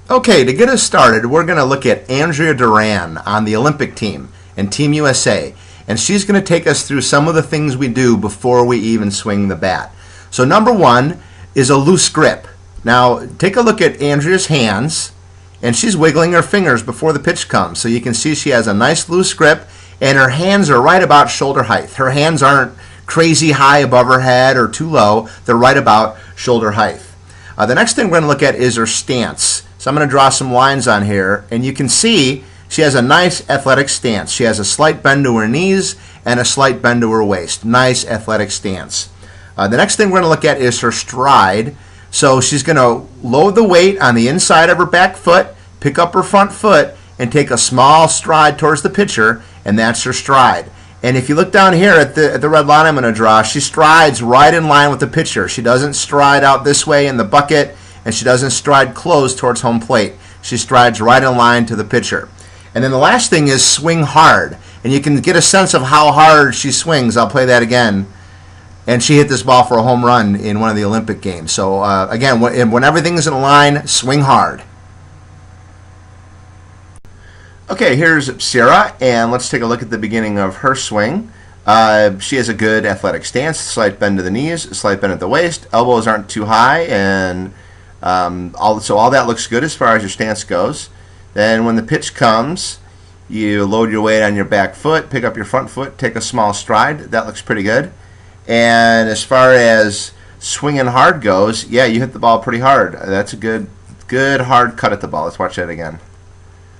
Okay, to get us started, we're going to look at Andrea Duran on the Olympic team and Team USA. And she's going to take us through some of the things we do before we even swing the bat. So number one is a loose grip. Now, take a look at Andrea's hands, and she's wiggling her fingers before the pitch comes. So you can see she has a nice loose grip, and her hands are right about shoulder height. Her hands aren't crazy high above her head or too low. They're right about shoulder height. The next thing we're going to look at is her stance. So I'm going to draw some lines on here, and you can see she has a nice athletic stance. She has a slight bend to her knees and a slight bend to her waist. Nice athletic stance. The next thing we're going to look at is her stride. So she's going to load the weight on the inside of her back foot, pick up her front foot, and take a small stride towards the pitcher, and that's her stride. And if you look down here at the red line I'm going to draw, she strides right in line with the pitcher. She doesn't stride out this way in the bucket, and she doesn't stride close towards home plate. She strides right in line to the pitcher. And then the last thing is swing hard. And you can get a sense of how hard she swings. I'll play that again. And she hit this ball for a home run in one of the Olympic Games. So again, when everything's in line, swing hard. Okay, here's Sarah, and let's take a look at the beginning of her swing. She has a good athletic stance, slight bend to the knees, slight bend at the waist, elbows aren't too high, and so all that looks good as far as your stance goes. Then when the pitch comes, you load your weight on your back foot, pick up your front foot, take a small stride. That looks pretty good. And as far as swinging hard goes, yeah, you hit the ball pretty hard. That's a good hard cut at the ball. Let's watch that again.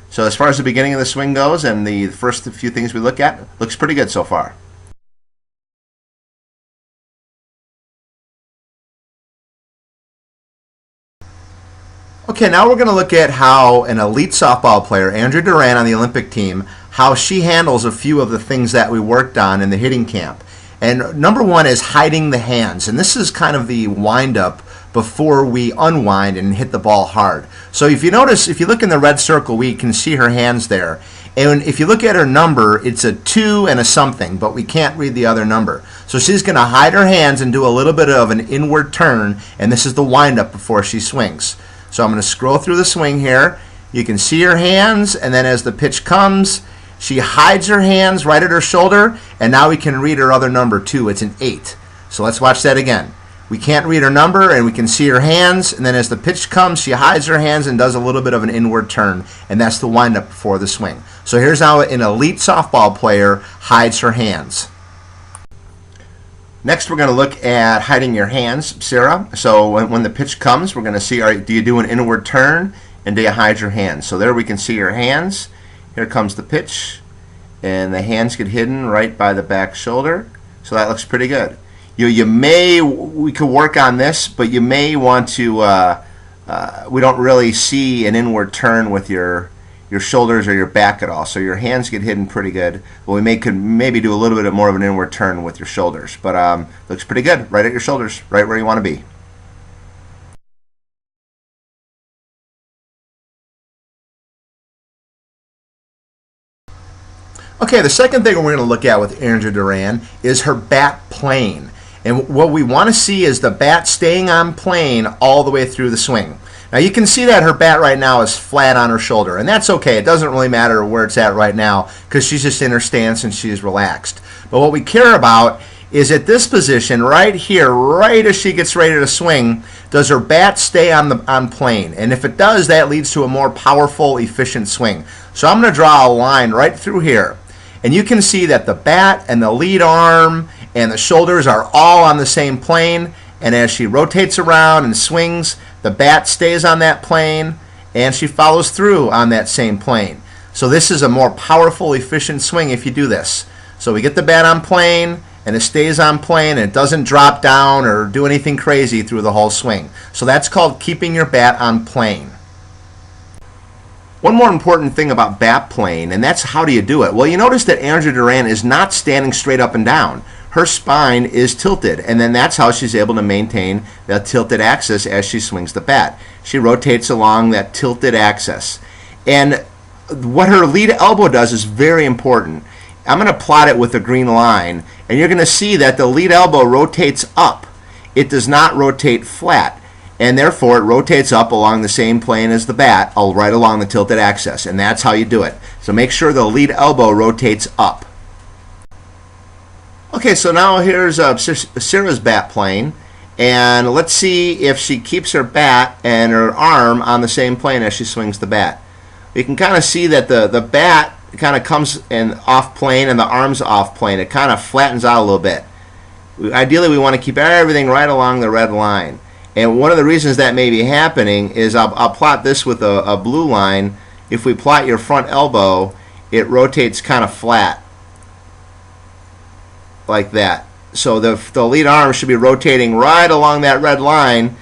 So as far as the beginning of the swing goes and the first few things we look at, looks pretty good so far. Okay, now we're going to look at how an elite softball player, Andrea Duran on the Olympic team, how she handles a few of the things that we worked on in the hitting camp. And number one is hiding the hands. And this is kind of the wind-up before we unwind and hit the ball hard. So if you notice, if you look in the red circle, we can see her hands there. And if you look at her number, it's a 2 and a something, but we can't read the other number. So she's going to hide her hands and do a little bit of an inward turn, and this is the wind-up before she swings. So I'm going to scroll through the swing here. You can see her hands, and then as the pitch comes, she hides her hands right at her shoulder, and now we can read her other number too. It's an 8. So let's watch that again. We can't read her number, and we can see her hands, and then as the pitch comes, she hides her hands and does a little bit of an inward turn, and that's the windup before the swing. So here's how an elite softball player hides her hands. Next, we're going to look at hiding your hands, Sarah. So when the pitch comes, we're going to see, do you do an inward turn, and do you hide your hands? So there we can see your hands. Here comes the pitch, and the hands get hidden right by the back shoulder. So that looks pretty good. We could work on this, but you may want to, we don't really see an inward turn with your shoulders or your back at all. So your hands get hidden pretty good. But we could maybe do a little bit more of an inward turn with your shoulders. But looks pretty good, right at your shoulders, right where you want to be. Okay, the second thing we're going to look at with Andrea Duran is her bat plane. And what we want to see is the bat staying on plane all the way through the swing. Now you can see that her bat right now is flat on her shoulder, and that's okay. It doesn't really matter where it's at right now because she's just in her stance and she's relaxed. But what we care about is at this position right here, right as she gets ready to swing, does her bat stay on plane? And if it does, that leads to a more powerful, efficient swing. So I'm going to draw a line right through here. And you can see that the bat and the lead arm and the shoulders are all on the same plane. And as she rotates around and swings, the bat stays on that plane and she follows through on that same plane. So this is a more powerful, efficient swing if you do this. So we get the bat on plane and it stays on plane and it doesn't drop down or do anything crazy through the whole swing. So that's called keeping your bat on plane. One more important thing about bat plane, and that's how do you do it? Well, you notice that Andrea Duran is not standing straight up and down. Her spine is tilted, and then that's how she's able to maintain that tilted axis as she swings the bat. She rotates along that tilted axis. And what her lead elbow does is very important. I'm going to plot it with a green line, and you're going to see that the lead elbow rotates up. It does not rotate flat. and therefore it rotates up along the same plane as the bat, right along the tilted axis, and that's how you do it. So make sure the lead elbow rotates up. Okay, so now here's Sarah's bat plane, and let's see if she keeps her bat and her arm on the same plane as she swings the bat. You can kind of see that the bat kind of comes in off plane and the arm's off plane. It kind of flattens out a little bit. Ideally, we want to keep everything right along the red line. And one of the reasons that may be happening is I'll plot this with a blue line. If we plot your front elbow, it rotates kind of flat like that. So the lead arm should be rotating right along that red line,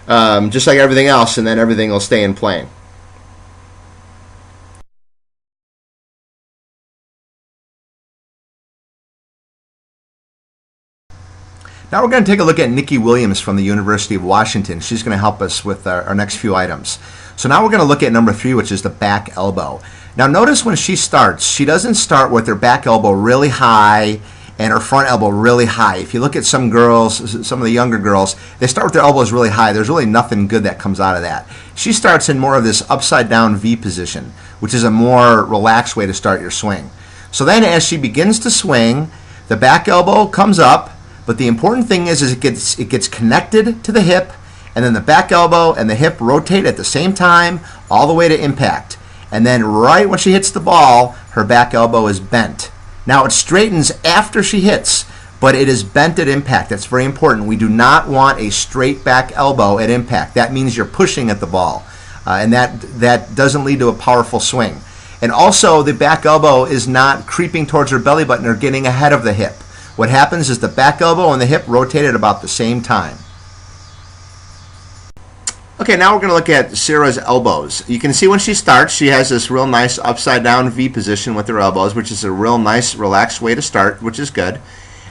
just like everything else, and then everything will stay in plane. Now we're going to take a look at Nikki Williams from the University of Washington. She's going to help us with our next few items. So now we're going to look at number 3, which is the back elbow. Now notice when she starts, she doesn't start with her back elbow really high and her front elbow really high. If you look at some girls, some of the younger girls, they start with their elbows really high. There's really nothing good that comes out of that. She starts in more of this upside down V position, which is a more relaxed way to start your swing. So then as she begins to swing, the back elbow comes up, but the important thing is it gets connected to the hip, and then the back elbow and the hip rotate at the same time all the way to impact. And then right when she hits the ball, her back elbow is bent. Now it straightens after she hits, but it is bent at impact. That's very important. We do not want a straight back elbow at impact. That means you're pushing at the ball, and that doesn't lead to a powerful swing. And also the back elbow is not creeping towards her belly button or getting ahead of the hip. What happens is the back elbow and the hip rotate at about the same time. Okay, now we're going to look at Sarah's elbows. You can see when she starts, she has this real nice upside down V position with her elbows, which is a real nice relaxed way to start, which is good.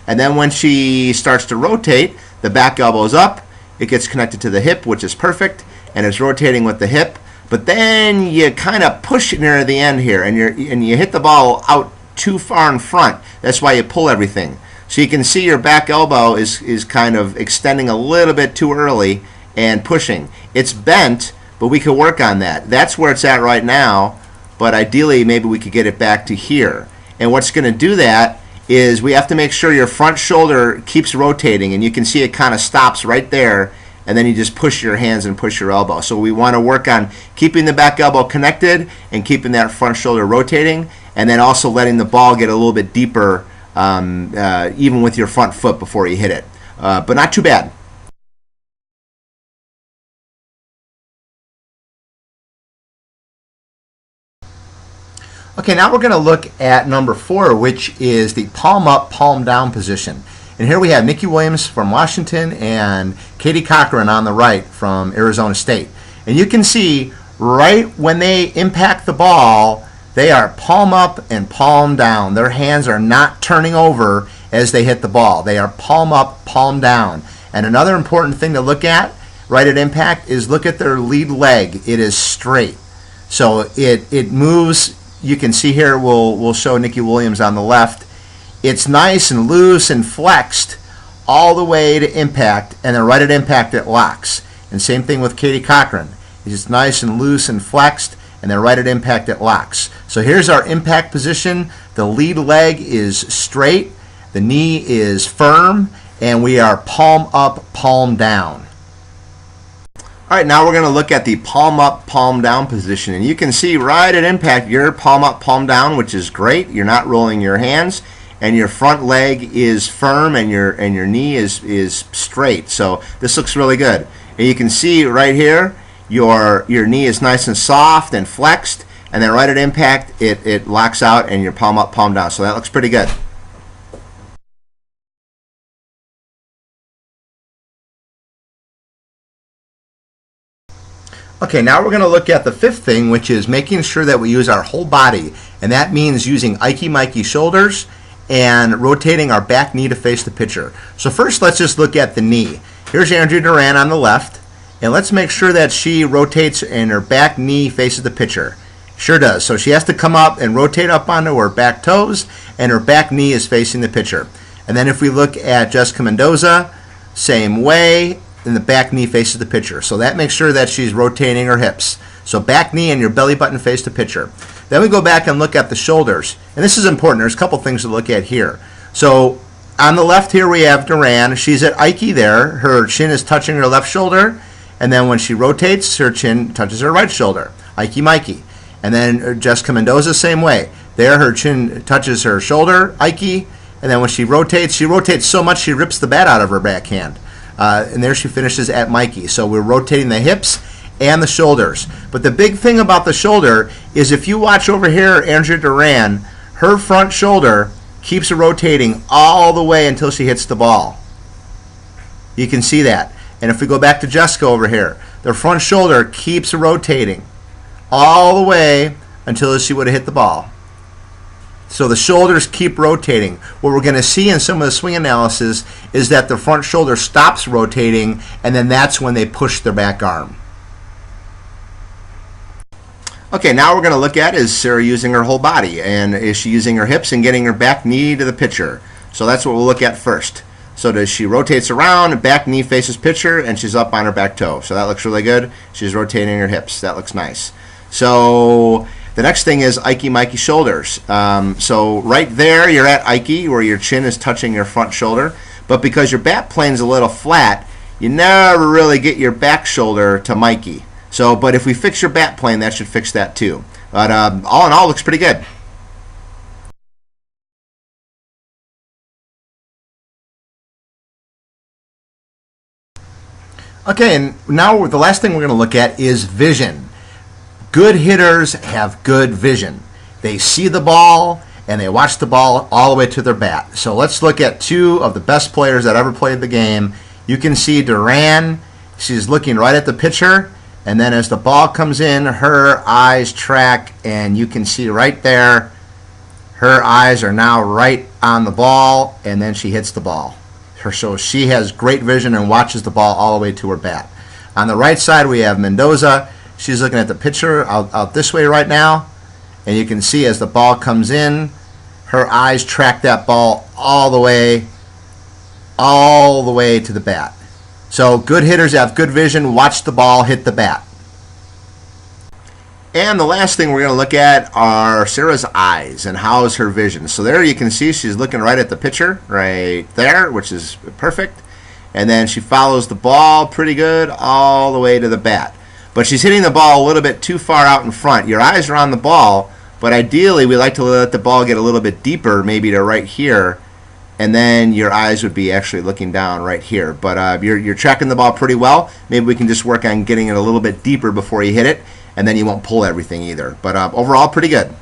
And then when she starts to rotate, the back elbow is up, it gets connected to the hip, which is perfect, and it's rotating with the hip. But then you kind of push it near the end here, and you hit the ball out too far in front. That's why you pull everything. So you can see your back elbow is kind of extending a little bit too early and pushing. It's bent, but we could work on that. That's where it's at right now, but ideally maybe we could get it back to here. And what's going to do that is we have to make sure your front shoulder keeps rotating, and you can see it kind of stops right there, and then you just push your hands and push your elbow. So we want to work on keeping the back elbow connected and keeping that front shoulder rotating, and then also letting the ball get a little bit deeper even with your front foot before you hit it. But not too bad. Okay, now we're going to look at number 4, which is the palm up, palm down position. And here we have Nikki Williams from Washington and Katie Cochran on the right from Arizona State. And you can see right when they impact the ball, they are palm up and palm down. Their hands are not turning over as they hit the ball. They are palm up, palm down. And another important thing to look at right at impact is look at their lead leg. It is straight. So it moves. You can see here, we'll show Nikki Williams on the left. It's nice and loose and flexed all the way to impact, and then right at impact it locks. And same thing with Katie Cochran. It's nice and loose and flexed, and then right at impact it locks. So here's our impact position. The lead leg is straight, the knee is firm, and we are palm up, palm down. All right, now we're going to look at the palm up, palm down position. And you can see right at impact, you're palm up, palm down, which is great. You're not rolling your hands, and your front leg is firm, and your knee is straight. So this looks really good. And you can see right here, your knee is nice and soft and flexed, and then right at impact, it locks out, and you're palm up, palm down. So that looks pretty good. Okay, now we're going to look at the 5th thing, which is making sure that we use our whole body. And that means using Ikey-Mikey shoulders and rotating our back knee to face the pitcher. So first, let's just look at the knee. Here's Andrea Duran on the left. And let's make sure that she rotates and her back knee faces the pitcher. Sure does. So she has to come up and rotate up onto her back toes, and her back knee is facing the pitcher. And then if we look at Jessica Mendoza, same way. and the back knee faces the pitcher. So that makes sure that she's rotating her hips. So back knee and your belly button face the pitcher. Then we go back and look at the shoulders. And this is important. There's a couple things to look at here. So on the left here we have Duran. She's at Ike there. Her chin is touching her left shoulder. And then when she rotates, her chin touches her right shoulder. Ike Mikey. And then Jessica Mendoza, same way. There her chin touches her shoulder, Ike. And then when she rotates so much she rips the bat out of her backhand. And there she finishes at Mikey. So we're rotating the hips and the shoulders. But the big thing about the shoulder is if you watch over here, Andrea Duran, her front shoulder keeps rotating all the way until she hits the ball. You can see that. And if we go back to Jessica over here, the front shoulder keeps rotating all the way until she would have hit the ball. So the shoulders keep rotating. What we're going to see in some of the swing analysis is that the front shoulder stops rotating, and then that's when they push their back arm. Okay, now we're going to look at is Sarah using her whole body, and is she using her hips and getting her back knee to the pitcher? So that's what we'll look at first. So does she rotates around, back knee faces pitcher, and she's up on her back toe. So that looks really good. She's rotating her hips. That looks nice. So the next thing is Ike Mikey shoulders. So right there you're at Ike where your chin is touching your front shoulder, but because your bat plane's a little flat, you never really get your back shoulder to Mikey. So, but if we fix your bat plane, that should fix that too. But all in all, looks pretty good. Okay, and now the last thing we're going to look at is vision. Good hitters have good vision. They see the ball and they watch the ball all the way to their bat. So let's look at two of the best players that ever played the game. You can see Duran. She's looking right at the pitcher. And then as the ball comes in, her eyes track, and you can see right there, her eyes are now right on the ball, and then she hits the ball. So she has great vision and watches the ball all the way to her bat. On the right side, we have Mendoza. She's looking at the pitcher out this way right now, and you can see as the ball comes in, her eyes track that ball all the way to the bat. So good hitters have good vision, watch the ball hit the bat. And the last thing we're going to look at are Sarah's eyes and how is her vision. So there you can see she's looking right at the pitcher right there, which is perfect. And then she follows the ball pretty good all the way to the bat. But she's hitting the ball a little bit too far out in front. Your eyes are on the ball, but ideally we like to let the ball get a little bit deeper, maybe to right here. And then your eyes would be actually looking down right here. But you're tracking the ball pretty well. Maybe we can just work on getting it a little bit deeper before you hit it, and then you won't pull everything either. But overall, pretty good.